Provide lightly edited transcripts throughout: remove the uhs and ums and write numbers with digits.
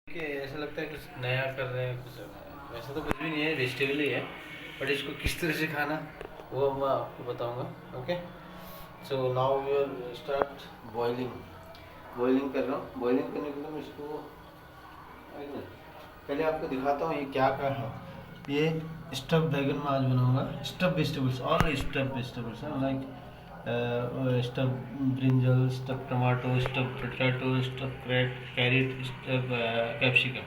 कि ऐसा लगता है कुछ नया कर रहे हैं कुछ। वैसा तो कुछ भी नहीं है, वेजिटेबल ही है, बट इसको किस तरह से खाना वो मैं आपको बताऊंगा। Okay, so now we will start boiling. Boiling कर रहा हूँ। बॉइलिंग करने के लिए मैं इसको पहले आपको दिखाता हूँ ये क्या क्या है। ये स्टफ बैगन में आज बनाऊंगा। Stuff vegetables, all stuff vegetables like stuff brinjal, stuff tomato, stuff potato, stuff carrot, stuff capsicum.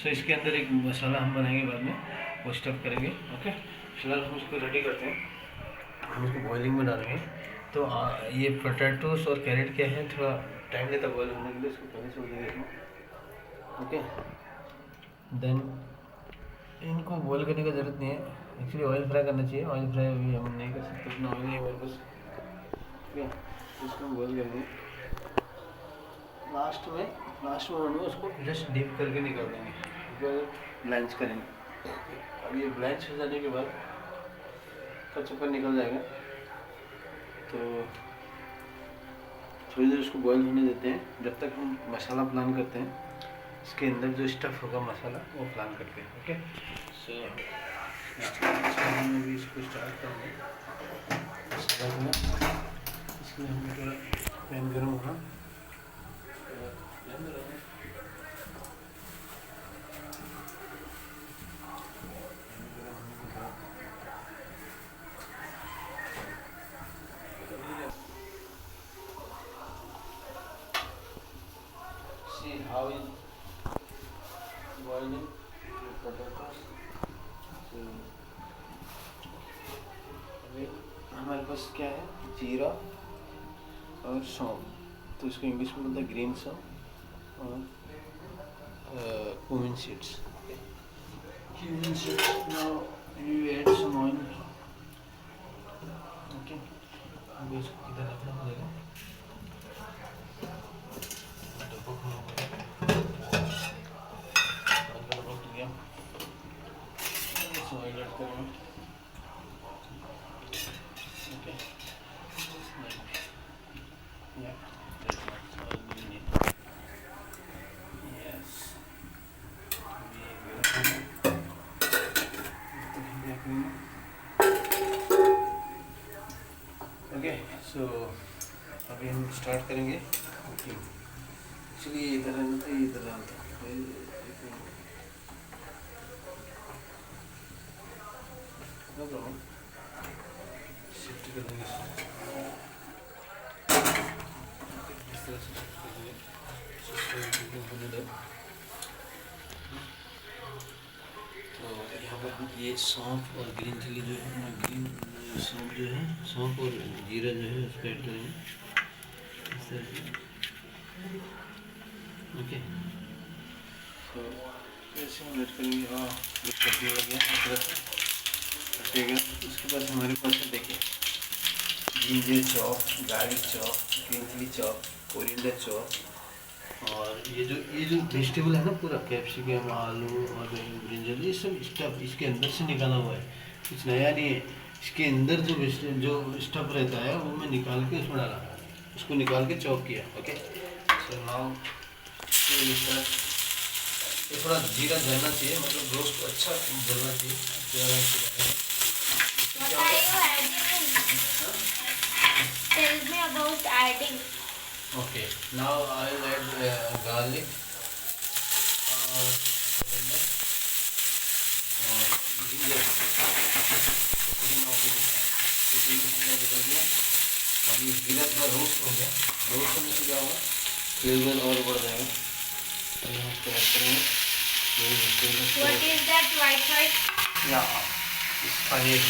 So इसके अंदर एक मसाला हम बनाएंगे बाद में, वो स्टफ करेंगे। ओके, फिलहाल हम इसको रेडी करते हैं। हम इसको बॉइलिंग में डालेंगे। तो ये पोटैटोस और कैरेट क्या है, थोड़ा टाइम लेता बॉयल होने के लिए, इसको पहले छोड़ देंगे इसमें। ओके, देन इनको बॉयल करने की ज़रूरत नहीं है, एक्चुअली ऑयल फ्राई करना चाहिए। ऑयल फ्राई अभी हम नहीं कर सकते, उतना ऑयल नहीं है मेरे पास। ठीक है, इसको बॉयल करेंगे। लास्ट में हम उसको जस्ट डीप करके निकाल देंगे, फिर ब्लैंच करेंगे। अब ये ब्लैंच हो जाने के बाद कच्चापन निकल जाएगा, तो थोड़ी देर उसको बॉयल होने देते हैं जब तक हम मसाला प्लान करते हैं। इसके अंदर जो स्टफ़ होगा मसाला वो प्लान करते हैं। ओके, सो हम अभी इसको स्टार्ट करेंगे मसाला को। इसमें हम थोड़ा पैन गर्म होना। See how it boiling the potatoes. So अभी हमारे पास क्या है, जीरा और सौंफ। तो इसको इंग्लिश में बोलते हैं ग्रीन सौंफ और cumin seeds. Cumin seeds. Now you add some oil. Okay. अभी इसको इधर रखना पड़ेगा। डब्बा खोलना पड़ेगा। अंदर रख दिया। इसमें ऑयल ऐड करेंगे। Okay. Yeah. That's much oil we need. Yes. Okay, so अभी हम स्टार्ट करेंगे कुकिंग। एक्चुअली इधर रहना था, इधर रहना था। नो प्रॉब्लम, शिफ्ट कर देंगे इस तरह से, शिफ्ट कर देंगे। कुकिंग होने दो। तो यहाँ पर ये सौंफ और ग्रीन चिली जो है ना, ग्रीन सौंफ जो है, सौंफ और जीरा जो है उसको ऐड करेंगे इस तरह से। ओके, तो ऐसे हम ऐड करेंगे। हाँ, ये कटी हो गया इस तरह से कटेगा। उसके बाद हमारे पास है, देखिए, ginger chop, garlic chop, green chilli chop, coriander chop, और ये जो वेजिटेबल है ना, पूरा कैप्सिकम, आलू और ब्रिंजल, ये सब स्टफ इसके अंदर से निकाला हुआ है, कुछ नया नहीं है। इसके अंदर जो स्टफ रहता है वो मैं निकाल के उसमें डाला, उसको निकाल के चॉप किया। ओके, सो नाउ ये थोड़ा जीरा जलना चाहिए, मतलब रोस्ट अच्छा जलना चाहिए। Tell me about adding. Okay, now I will add garlic और ginger। अब ये जीरा थोड़ा रोस्ट हो गया, रोस्ट होने से क्या होगा, फ्लेवर और बढ़ जाएगा। तो हम इसको ऐड करेंगे। What is that white? या पनीर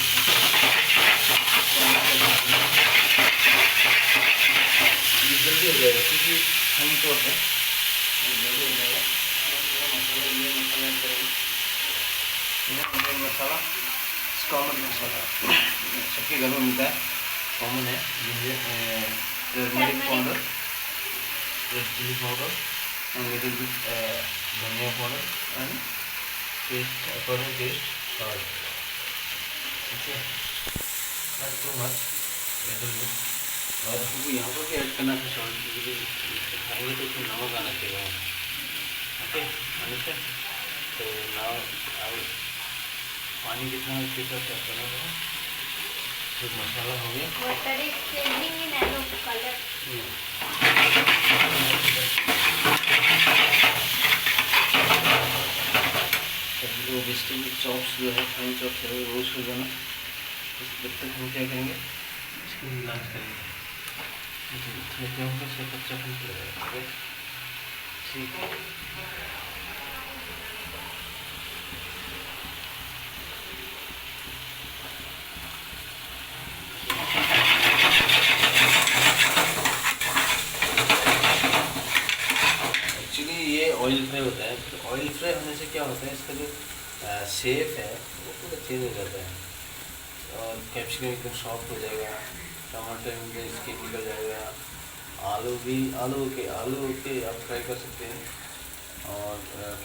जल्दी हो जाएगा क्योंकि हम तो है, जल्दी हो जाएगा। मसाला ऐड करेंगे। मसाला कॉमन मसाला सबके घर में मिलता है, कॉमन है। Turmeric powder, red chilli powder and little bit dhaniya powder and taste according taste salt. Okay, not too much, little bit. और हमको यहाँ पर भी ऐड करना था सॉल्ट, क्योंकि खाएंगे तो उसमें नमक आना चाहिए। Okay, understand? So now I will पानी कितना कितना क्या करना होगा? तो मसाला हो गया. Water is changing in yellow color. वो वेजिटेबल चॉप्स जो है फाइन चॉप्स है वो रोस्ट हो जाना. जब तक हम क्या करेंगे इसको मिलान करेंगे. इसमें क्या होगा सब कच्चा फल लगेगा. ठीक है. एक्चुअली ये ऑयल फ्राई होता है. तो ऑयल फ्राई होने से क्या होता है इसका जो शेप है वो पूरा चेंज हो जाता है और कैप्सिकम एकदम सॉफ्ट हो जाएगा. टमाटर में स्किन निकल जाएगा. आलू के आप फ्राई कर सकते हैं और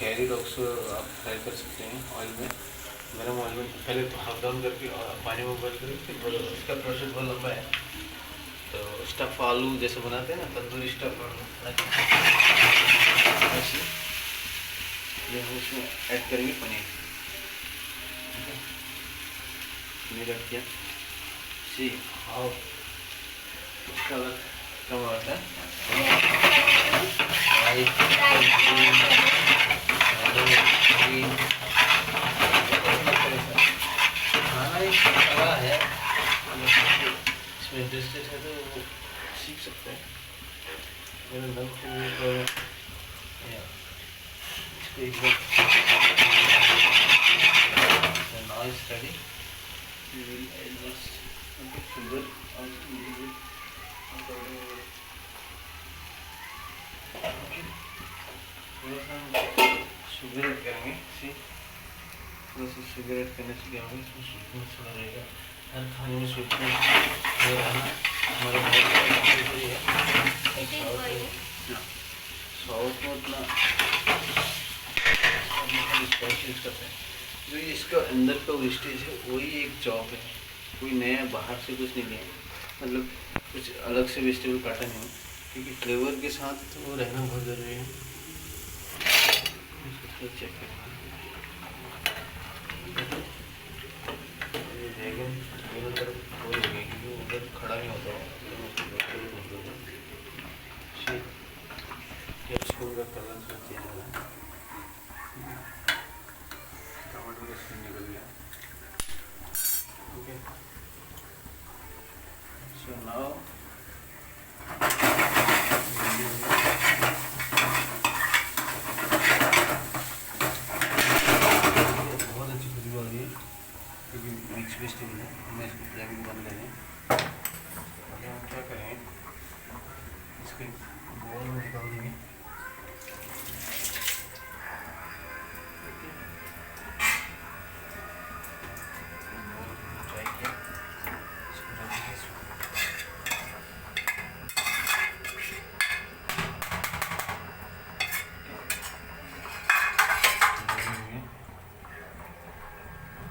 कैरेट ऑल्सो आप फ्राई कर सकते हैं ऑयल में, गर्म ऑयल में. पहले तो हाफ डाउन करके और पानी में बॉयल करके फिर इसका प्रोसेस बहुत लंबा है. तो स्टफ़ आलू जैसे बनाते हैं ना तंदूरी स्टफ़ आलू ऐसे ये हम इसमें ऐड करेंगे पनीर. पनीर ऐड किया. सी हाउ कलर कम आता है. खाना एक कला है. इसमें इंटरेस्टेड है तो वो सीख सकते हैं. मेरा लव तो इसको एक बार now is ready. We will adjust sugar also little bit. थोड़ा सा शुगर ऐड करेंगे. सी थोड़ा सा शुगर ऐड करने से क्या होगा इसमें स्वीटनेस थोड़ा रहेगा. हर खाने में स्वीटनेस हो रहना हमारा बहुत जरूरी है. साउथ में उतना स्पाइस यूज करते हैं. जो इसका अंदर का वेस्टेज है वही एक चॉप है. कोई नया बाहर से कुछ नहीं लिया, मतलब कुछ अलग से वेजिटेबल काटा नहीं, क्योंकि फ्लेवर के साथ तो वो रहना बहुत ज़रूरी है. इसको चेक करें. बैगन दोनों तरफ हो गई क्योंकि उधर खड़ा नहीं होता है. कैप्सिकम का कलर थोड़ा चेंज हो रहा है. टमाटर का स्किन निकल गया. ओके. सो नाउ बहुत अच्छी खुशबू आ रही है क्योंकि मिक्स वेजिटेबल है. हमें इसको फ्लेम को बंद करें. अभी हम क्या करेंगे इसके बोल में निकाल देंगे.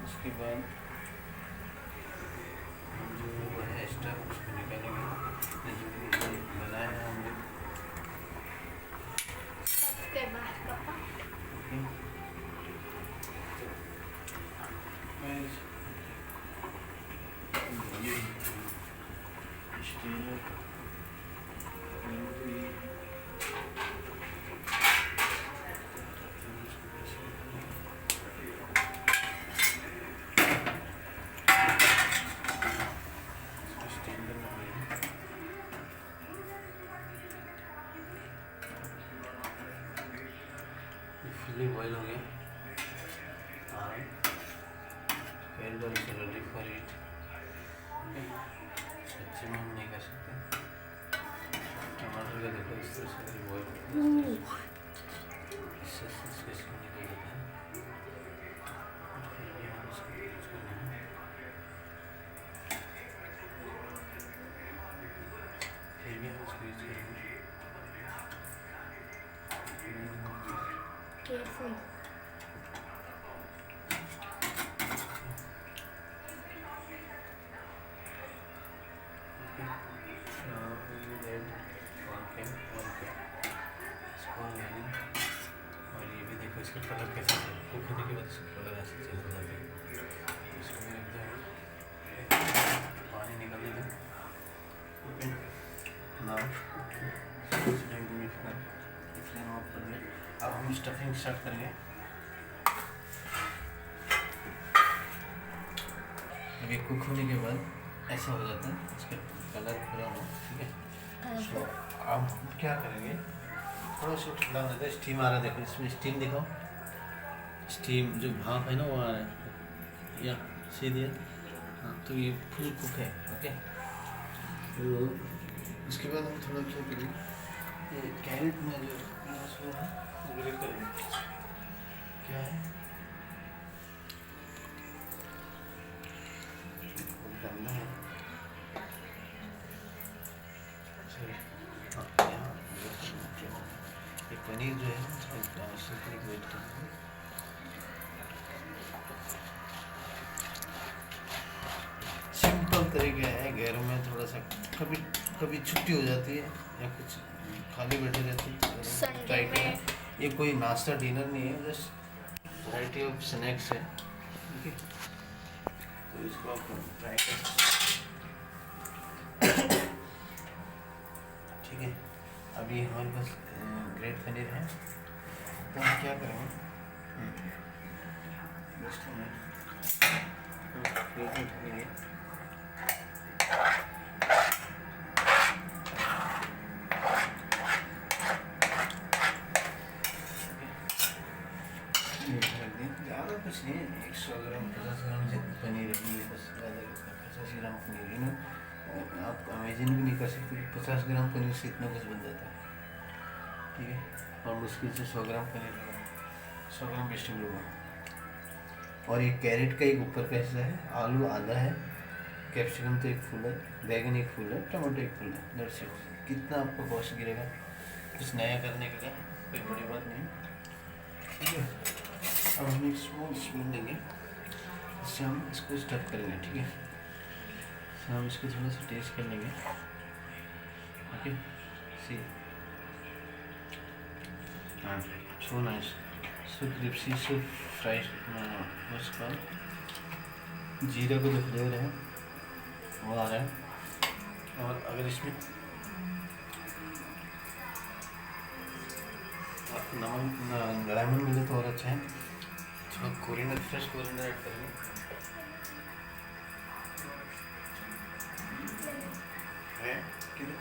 उसके बाद हम जो है स्टफ उसको निकालेंगे. जो बनाया है हमने सबके बाद पापा फिली बॉयल हो गया. Carrot also ready for it. सच्ची में हम नहीं कर सकते. टमाटर का देखो इस तरह से बॉयल इससे इसको निकल देता है. फिर भी हम इसको यूज करना है. फिर भी हम इसको यूज करेंगे. careful. और ये भी देखो इसका कलर कैसा है, कुक होने के बाद इसका कलर ऐसे चेंज हो जाता है। इसको मैं एकदम पानी निकलने दें। ओके नाउ फ्लेम ऑफ कर दिया। अब हम स्टफिंग स्टार्ट करेंगे। अभी कुक होने के बाद ऐसा हो जाता है, इसका कलर पूरा हो, ठीक है। तो अब हम क्या करेंगे, थोड़ा सा ठंडा हो जाता है, स्टीम आ रहा है, देखो इसमें स्टीम दिखाओ, स्टीम जो भाप है ना वो आ रहा है, या सीधे है। हाँ तो ये फुल कुक है। ओके तो उसके बाद हम थोड़ा क्या करेंगे, ये कैरेट में जो है ग्रेट करेंगे। क्या है करना है, सॉरी हाँ यहाँ ये पनीर जो है इसको ग्रेट करना है। सिंपल तरीका है, घर में थोड़ा सा कभी कभी छुट्टी हो जाती है या कुछ खाली बैठे रहते हैं, संडे ट्राई में करें। ये कोई नाश्ता डिनर नहीं है, जस्ट वैरायटी ऑफ स्नैक्स है, ठीक है। तो इसको आप ट्राई कर सकते हैं, ठीक है। अभी हमारे पास ग्रेट पनीर है, तो हम क्या करेंगे, जस्ट हमें प्लेट में ढकेंगे। ज़्यादा कुछ नहीं है, 100 ग्राम 50 ग्राम जितनी पनीर है, बस ज़्यादा 50 ग्राम पनीर है ना। आप इमेजिन भी नहीं कर सकते कि 50 ग्राम पनीर से इतना कुछ बन जाता है, ठीक है। और मुश्किल से 100 ग्राम पनीर होगा, 100 ग्राम वेजिटेबल होगा। और ये कैरेट का एक ऊपर का हिस्सा है, आलू आधा है, कैप्सिकम तो एक फूल है, बैगन एक फूल है, टमाटो एक फूल है, दैट्स इट। कितना आपको कॉस्ट गिरेगा कुछ नया करने के लिए, कोई बड़ी बात नहीं, ठीक है। अब हम एक स्मॉल स्पून लेंगे, इससे हम इसको स्टफ करेंगे, ठीक है। तो हम इसको थोड़ा सा टेस्ट कर लेंगे। ओके सी हाँ सो नाइस, सो क्रिस्पी, सो फ्राइड, उसका जीरा का जो फ्लेवर है वो आ रहा है। और अगर इसमें नमक लेमन मिले तो और अच्छा है। थोड़ा कोरिएंडर, फ्रेश कोरिएंडर ऐड करेंगे। है किधर?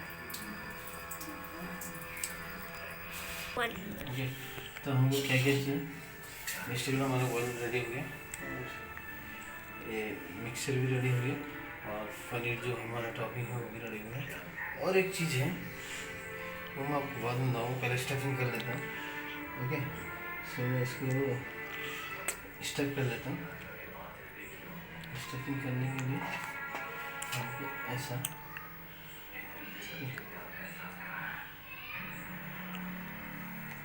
ओके तो हम लोग क्या क्या चाहिए, वेजिटेबल हमारा बॉयल रेडी हो गया, ये मिक्सर भी रेडी हो गया, और पनीर जो हमारा टॉपिंग है वो भी रेडी हो गया। और एक चीज़ है वो मैं आपको बाद में बताऊँ, पहले स्टफिंग कर लेता हूँ। ओके सो मैं इसको स्टफ कर लेता हूँ। स्टफिंग करने के लिए आपको ऐसा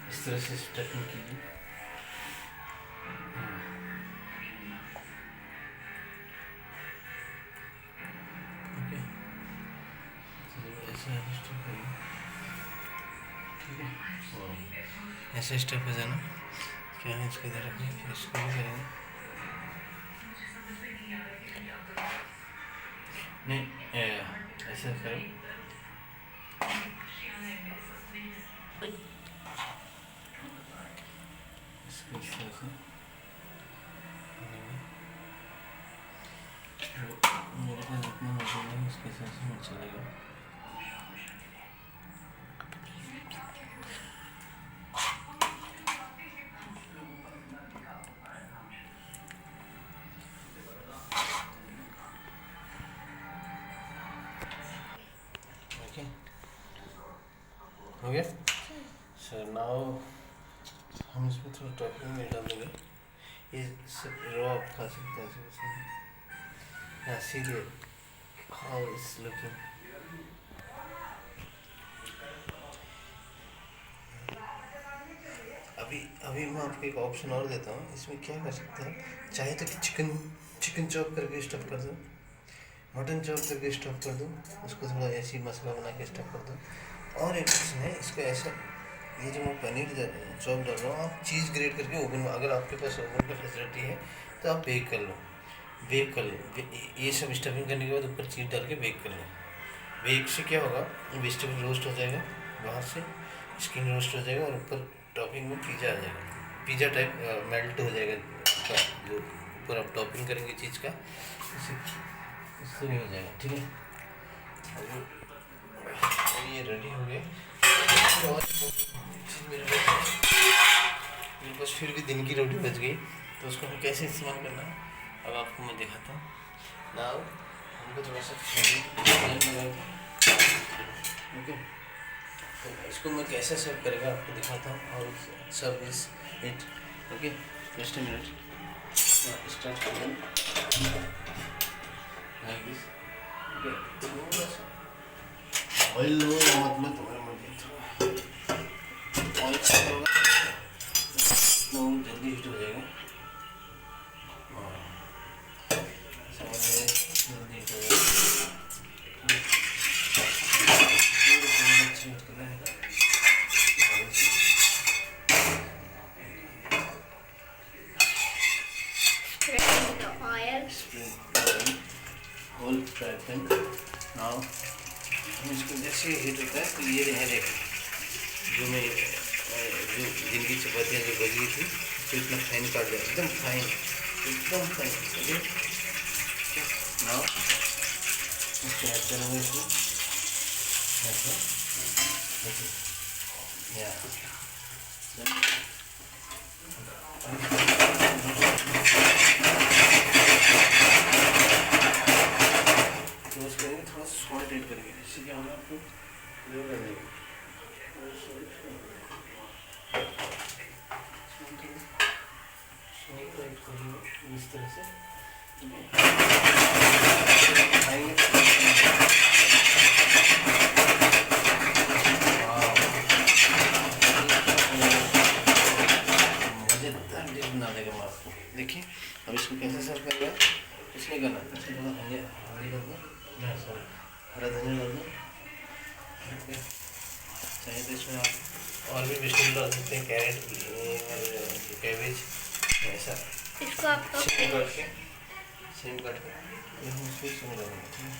इस तरह से स्टफिंग कीजिए। ओके तो ऐसा स्टफ करिए, ठीक है। ऐसा स्टफ हो जाना, क्या है इसको इधर रखिए, फिर इसको भी करेंगे। नहीं ऐसा करो, इसको इस तरह से मेरे पास इतना मशीन है, उसके हिसाब से मिल चलेगा। ओके हो गया। सो नाउ हम इसमें थोड़ा टॉपिंग में डाल देंगे, ये सब रॉ आप खा सकते हैं ऐसे, या सीधे हाउ इज लुकिंग। अभी अभी मैं आपको एक ऑप्शन और देता हूँ, इसमें क्या कर सकते हैं, चाहे तो चिकन चॉप करके स्टफ कर दो, मटन चॉप करके स्टफ कर दो, उसको थोड़ा ऐसी मसाला बना के स्टफ कर दो। और एक ऑप्शन है, इसको ऐसा ये जो मैं पनीर चॉप डाल रहा हूँ, आप चीज़ ग्रेट करके ओवन में, अगर आपके पास ओवन की फैसिलिटी है तो आप बेक कर लो, बेक कर लो। ये सब स्टफिंग करने के बाद ऊपर चीज़ डाल के बेक कर लो। बेक से क्या होगा, वेजिटेबल रोस्ट हो जाएगा, बाहर से स्किन रोस्ट हो जाएगा, और ऊपर टॉपिंग में पिज़्ज़ा आ जाएगा, पिज़्ज़ा टाइप मेल्ट हो जाएगा का जो ऊपर आप टॉपिंग करेंगे चीज़ का, इससे नहीं हो जाएगा। ठीक है, अब ये रेडी हो गया। और चीज़ मेरे पास फिर भी दिन की रोटी बच गई, तो उसको हम कैसे इस्तेमाल करना है अब आपको मैं दिखाता हूँ। नाउ हमको थोड़ा सा ओके, तो इसको मैं कैसे सर्व करेगा आपको दिखाता हूँ, और serve is it. Okay, just a minute, start करें लाइक दिस। ओके, थोड़ा सा ऑयल लो या मतलब तुम्हारे मर्जी, थोड़ा ऑयल से होगा तो जल्दी हीट हो जाएगा, समझ में जल्दी हीट हो जाएगा। अच्छी हीट करना है, spreading the oil. Whole fry pan. Now हम इसको जैसे हीट होता है तो ये है, देखो जो मैं जो जिनकी चपातियाँ जो बच गई थी तो इतना फाइन काट दिया, एकदम फाइन, एकदम फाइन। ओके, नाउ इसको ऐड करेंगे इसमें ऐसा, ओके या रोस्ट करेंगे, थोड़ा सॉल्ट ऐड करेंगे, इससे क्या होगा आपको फ्लेवर आ जाएगा। सॉल्ट ऐड करेंगे इस तरह से, मज़ेदार डिश बना देगा मैं आपको। देखिए अब इसको कैसे सर्व करेगा, कुछ नहीं करना, इसमें थोड़ा हल्दी डाल दो, हरा धनिया डाल दो, चाहे तो इसमें आप और भी वेजिटेबल डाल सकते हैं, कैरेट और कैबेज, ऐसा इसको आप तो सेम काट के ये हम उसको इसमें डालेंगे। ठीक है,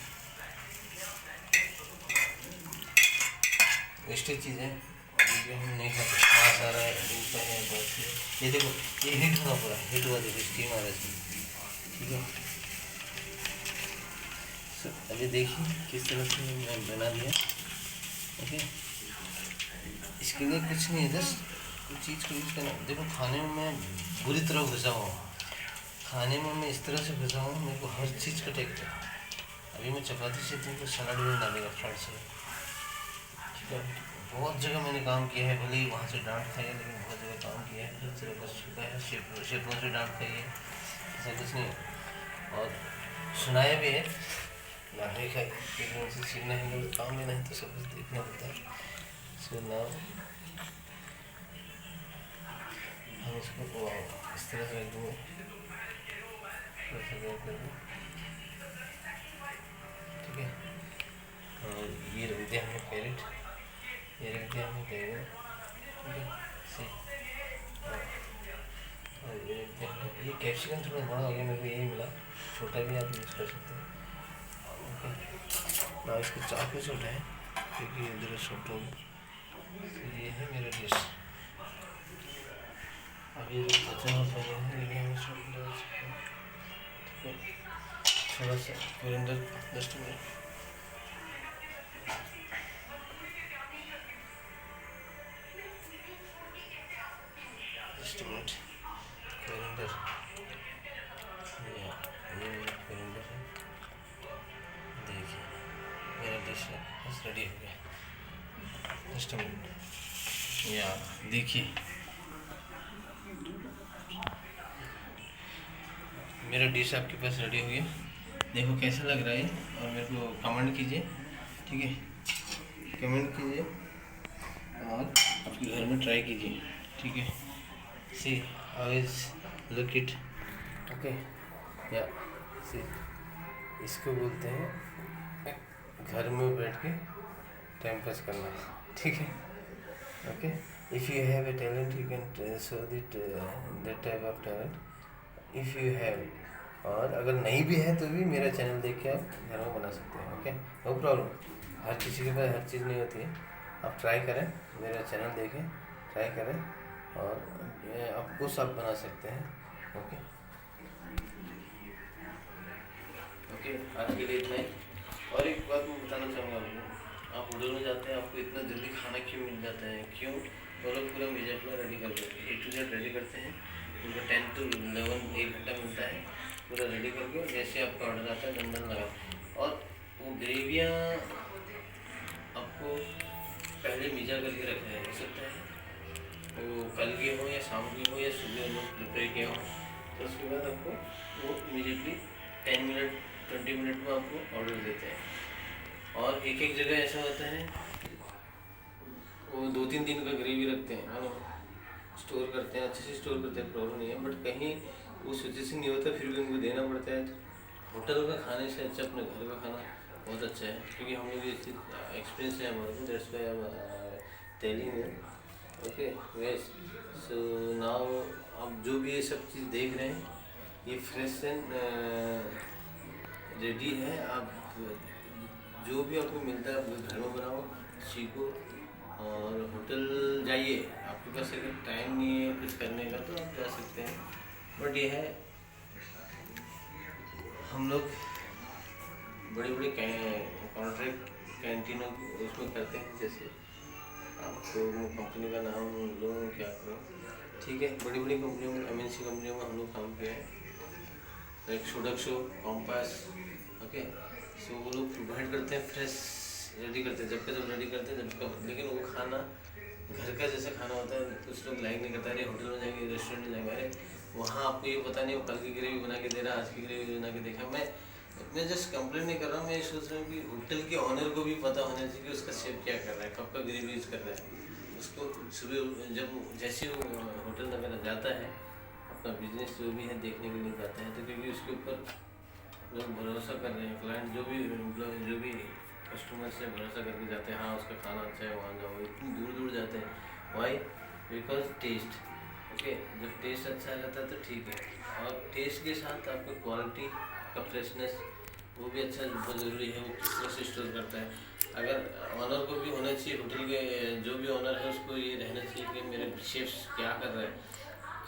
वेस्टेज चीज़ें ये हम नहीं खाते, वहाँ सारा ऊपर है बस। ये देखो ये हीट होना, पूरा हीट हुआ, देखो स्टीम आ रहा है इसमें। ठीक है, अभी देखिए किस तरह से मैं बना दिया। ओके, इसके लिए कुछ नहीं है, जस्ट कुछ चीज़ को यूज़ करना। देखो खाने में मैं बुरी तरह घुसा हुआ हूँ, खाने में मैं इस तरह से घुसा हूँ, मेरे को हर चीज़ का टेस्ट है। अभी मैं चपाती से तो सलाद भी डालेगा, फ्राइड सलाद। ठीक है, बहुत जगह मैंने काम किया है, भले ही वहाँ से डांट खाई है, लेकिन बहुत जगह काम किया है, हर तरह का सीखा है, शेफों से डांट खाई है, ऐसा कुछ नहीं है। और सुनाया भी है, डांट भी खाई, लेकिन उनसे सीखना है, तो काम लेना है तो सब कुछ देखना पड़ता है। सो नाउ हम इसको इस तरह से रख देंगे, ठीक है। और ये रख दिया हमने कैरेट, ये रख दिया हमने बैगन, ठीक है से, और ये रख दिया हमने, ये कैप्सिकम थोड़ा बड़ा हो गया, मेरे को यही मिला, छोटा भी आप यूज़ कर सकते हैं। ओके, ना इसको चाकू से उठाएं क्योंकि इधर शॉर्ट होगा। तो ये है मेरा डिश। अब ये जो बचा हुआ है ये हम इसमें डाल सकते हैं। ठीक है, थोड़ा सा coriander, just minute, just minute, coriander, ये मेरा कोरिएंडर है। देखिए मेरा डिश है बस रेडी हो गया, जस्ट मिनट। या देखिए मेरा डिश आपके पास रेडी हो गया, देखो कैसा लग रहा है, और मेरे को कमेंट कीजिए। ठीक है, कमेंट कीजिए और आपके घर में ट्राई कीजिए। ठीक है, सी ऑलवेज लुक इट। ओके, या सी इसको बोलते हैं घर में बैठ के टाइम पास करना। ठीक है, okay. If you have a talent, you can show that type of talent. If you have, और अगर नहीं भी है तो भी मेरा चैनल देख के आप घर में बना सकते हैं. Okay, no problem. हर किसी के पास हर चीज़ नहीं होती है. आप ट्राई करें, मेरा चैनल देखें, ट्राई करें और आपको सब बना सकते हैं. ओके ओके, आज के लिए इतना ही. और एक बात मैं बताना चाहूँगा आपको, आप होटल में जाते हैं, आपको इतना जल्दी खाना क्यों मिल जाता है? क्यों? वो लोग पूरा मेजा पूरा रेडी कर देते हैं, A to Z रेडी करते हैं. उनको 10 to 11 1 घंटा मिलता है पूरा रेडी करके. जैसे आपका ऑर्डर आता है दम लगा, और वो ग्रेवियाँ आपको पहले मेजा करके रखा हो सकता है वो कल के हो या शाम के हो या सुबह लोग प्रिपेयर किया हो. तो उसके बाद आपको वो इमीडिएटली 10 मिनट 20 मिनट में आपको ऑर्डर देते हैं. और एक एक जगह ऐसा होता है वो 2-3 दिन का ग्रेवी रखते हैं, है ना, स्टोर करते हैं, अच्छे से स्टोर करते हैं, प्रॉब्लम नहीं है. बट कहीं वो सिचुएशन नहीं होता, फिर भी उनको देना पड़ता है. होटल का खाने से अच्छा अपने घर का खाना बहुत अच्छा है, क्योंकि हम लोग ये एक्सपीरियंस है हमारे को. That's why telling you. Okay वेस. सो नाउ आप जो भी ये सब चीज़ देख रहे हैं ये फ्रेश एंड रेडी है. आप जो भी आपको मिलता है आप घर में बनाओ, सीखो. और होटल जाइए, आपके पास अगर टाइम नहीं है कुछ करने का तो आप जा सकते हैं. बट ये है हम लोग बड़े बड़े कॉन्ट्रैक्ट कैंटीनों उसमें करते हैं. जैसे आपको कंपनी का नाम लो क्या करो, ठीक है. बड़ी बड़ी कंपनियों में, MNC कंपनियों में हम लोग काम किया है, लाइक सोडक्सो, कॉम्पास. ओके, सो वो लोग प्रोवाइड करते हैं, फ्रेश रेडी करते हैं, जब रेडी करते हैं जब कब. लेकिन वो खाना घर का जैसा खाना होता है, कुछ लोग लाइक नहीं करता. अरे होटल में जाएंगे, रेस्टोरेंट में जाएंगे, अरे वहाँ आपको ये पता नहीं वो कल की ग्रेवी बना के दे रहा है, आज की ग्रेवी बना के देखा. मैं जस्ट कंप्लेन नहीं कर रहा हूँ, मैं ये सोच रहा हूँ कि होटल के ऑनर को भी पता होना चाहिए कि उसका शेफ क्या कर रहा है, कब का ग्रेवी यूज़ कर रहा है. उसको सुबह जब जैसे वो होटल वगैरह जाता है, अपना बिजनेस जो भी है देखने के लिए जाता है, तो क्योंकि उसके ऊपर लोग भरोसा कर रहे हैं, क्लाइंट जो भी कस्टमर से भरोसा करके जाते हैं, हाँ उसका खाना अच्छा है वहाँ जाओ. इतनी दूर दूर जाते हैं. वाई? Because taste. ओके, जब टेस्ट अच्छा रहता है तो ठीक है. और टेस्ट के साथ आपको क्वालिटी का फ्रेशनेस वो भी अच्छा बहुत ज़रूरी है. वो किस तरह से स्टोर करता है. अगर ऑनर को भी होना चाहिए, होटल के जो भी ऑनर है उसको ये रहना चाहिए कि मेरे शेफ्स क्या कर रहे हैं,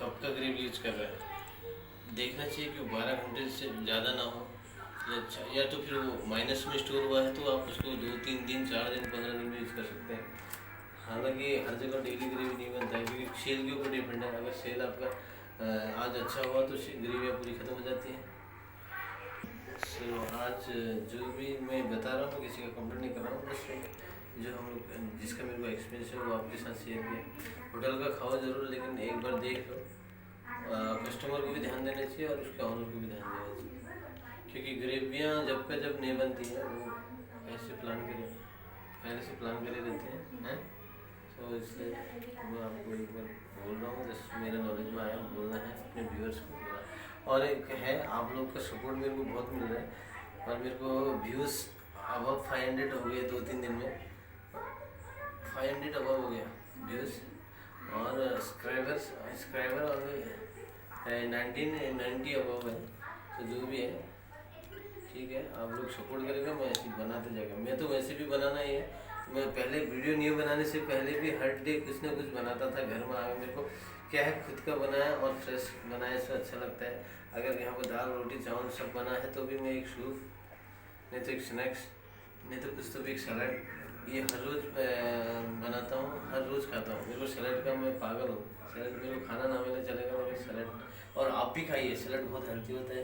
कब का ग्रेवी यूज कर रहे हैं. देखना चाहिए कि 12 घंटे से ज़्यादा ना हो, या तो फिर वो माइनस में स्टोर हुआ है तो आप उसको 2-3 दिन 4 दिन 15 दिन में यूज़ कर सकते हैं. हालांकि हर जगह डेली ग्रेवी नहीं बनता है, क्योंकि सेल के ऊपर डिपेंड है. अगर सेल आपका आज अच्छा हुआ तो ग्रेवियाँ पूरी ख़त्म हो जाती हैं. सो आज जो भी मैं बता रहा हूँ किसी का कंप्लेंट नहीं कर रहा हूँ, बस जो हम लोग जिसका मेरे को एक्सपीरियंस है वो आपके साथ शेयर किया. होटल का खाओ ज़रूर, लेकिन एक बार देख लो. कस्टमर को भी ध्यान देना चाहिए और उसके ऑनर को भी ध्यान देना चाहिए, क्योंकि ग्रेवियाँ जब नहीं बनती हैं वो पहले से प्लान करे रहते हैं. तो इसलिए मैं आपको एक बार बोल रहा हूँ, जस्ट मेरे नॉलेज में आया बोलना है अपने व्यूअर्स को. और एक है, आप लोग का सपोर्ट मेरे को बहुत मिल रहा है, और मेरे को व्यूज़ अबव 500 हो गए 2-3 दिन में. 500 अबव हो गया व्यूज़. और सब्सक्राइबर और 1990 अबव है. तो जो भी है ठीक है, आप लोग सपोर्ट करेंगे, मैं ऐसे बनाते जाएगा. मैं तो वैसे भी बनाना ही है. मैं पहले वीडियो नहीं बनाने से पहले भी हर डे कुछ ना कुछ बनाता था घर में. आगे मेरे को क्या है, खुद का बनाया और फ्रेश बनाया इसमें अच्छा लगता है. अगर यहाँ पर दाल रोटी चावल सब बना है तो भी मैं एक सूप, नहीं तो एक स्नैक्स, नहीं तो कुछ तो भी एक सलाद, ये हर रोज़ बनाता हूँ, हर रोज़ खाता हूँ. मेरे को सलाद का मैं पागल हूँ. सलाद मेरे को खाना ना मिले चलेगा, मगर सलाद. और आप भी खाइए, सलाद बहुत हेल्थी होता है,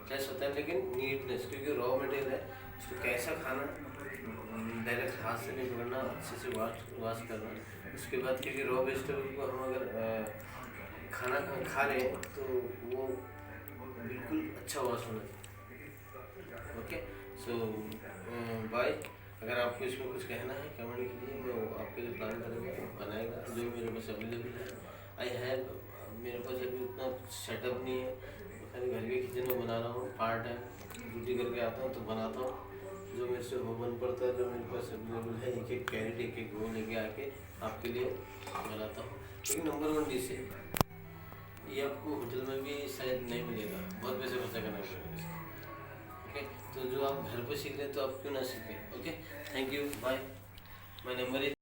फ्रेश होता है, लेकिन नीटनेस, क्योंकि रॉ मटेरियल है, इसको कैसा खाना, डायरेक्ट हाथ से नहीं पकड़ना, अच्छे से वाश करना. उसके बाद क्योंकि रॉ वेजिटेबल को हम अगर खाना खा रहे हैं तो वो बिल्कुल अच्छा वाश होना चाहिए. ओके, सो बाय. अगर आपको इसमें कुछ कहना है कमेंट कीजिए, मैं आपके लिए प्लान करेंगे, बनाएगा जो मेरे पास अवेलेबल है. आई हैव, मेरे पास अभी उतना सेटअप नहीं है, खाली घर के किचन में बना रहा हूँ. पार्ट टाइम ड्यूटी करके आता हूँ तो बनाता हूँ जो मेरे से वो बन पड़ता है जो मेरे पास अवेलेबल है, एक एक कैरेट एक एक वो लेके आके आपके लिए बनाता हूँ। एक नंबर 1 डिश है ये, आपको होटल में भी शायद नहीं मिलेगा, बहुत पैसे खर्चा करना पड़ेगा इसका। ओके, तो जो आप घर पे सीख रहे हैं तो आप क्यों ना सीखें। Okay, thank you, bye. My number is